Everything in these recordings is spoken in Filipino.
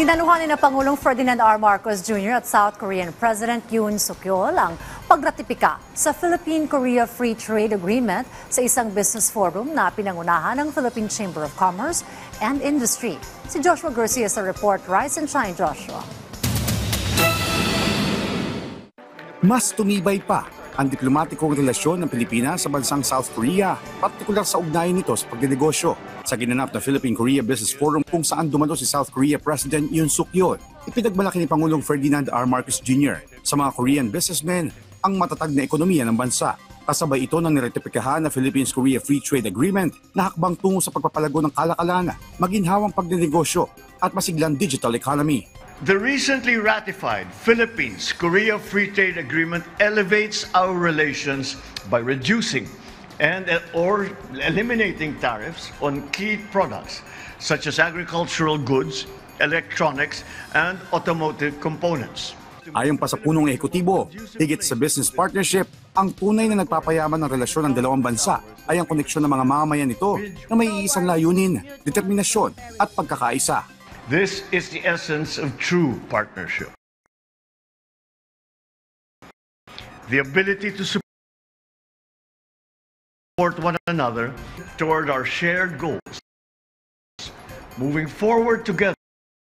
Dinaluhan ni na Pangulong Ferdinand R. Marcos Jr. at South Korean President Yoon Suk-yeol ang pagratipika sa Philippine-Korea Free Trade Agreement sa isang business forum na pinangunahan ng Philippine Chamber of Commerce and Industry. Si Joshua Garcia sa report. Rise and shine, Joshua. Mas tumibay pa ang diplomatikong relasyon ng Pilipinas sa bansang South Korea, partikular sa ugnayan nito sa pagdinegosyo. Sa ginanap na Philippine-Korea Business Forum kung saan dumalo si South Korea President Yoon Suk-yeol, ipinagmalaki ni Pangulong Ferdinand R. Marcos Jr. sa mga Korean businessmen ang matatag na ekonomiya ng bansa. Kasabay ito ng niretipikahan na Philippines-Korea Free Trade Agreement na hakbang tungo sa pagpapalago ng kalakalan, maginhawang pagdinegosyo at masiglang digital economy. The recently ratified Philippines-Korea Free Trade Agreement elevates our relations by reducing or eliminating tariffs on key products such as agricultural goods, electronics, and automotive components. Ayon pa sa punong ehekutibo, higit sa business partnership, ang tunay na nagpapayaman ng relasyon ng dalawang bansa ay ang koneksyon ng mga mamamayan nito na may iisang layunin, determinasyon at pagkakaisa. This is the essence of true partnership. The ability to support one another toward our shared goals. Moving forward together.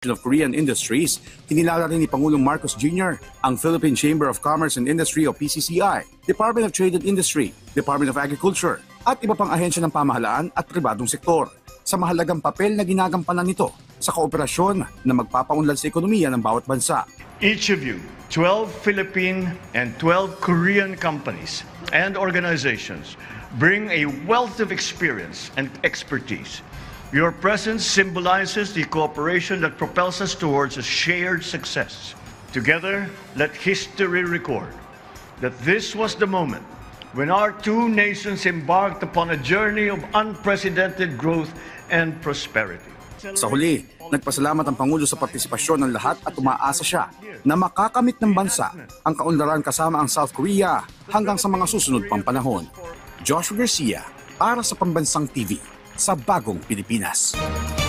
Of Korean Industries, kinilala rin ni Pangulong Marcos Jr. ang Philippine Chamber of Commerce and Industry o PCCI, Department of Trade and Industry, Department of Agriculture, at iba pang ahensya ng pamahalaan at pribadong sektor sa mahalagang papel na ginagampanan nito sa kooperasyon na magpapaunlad sa ekonomiya ng bawat bansa. Each of you, 12 Philippine and 12 Korean companies and organizations bring a wealth of experience and expertise. Your presence symbolizes the cooperation that propels us towards a shared success. Together, let history record that this was the moment when our two nations embarked upon a journey of unprecedented growth and prosperity. Sa huli, nagpasalamat ang Pangulo sa partisipasyon ng lahat at umaasa siya na makakamit ng bansa ang kaunlaran kasama ang South Korea hanggang sa mga susunod pang panahon. Joshua Garcia para sa Pambansang TV sa Bagong Pilipinas.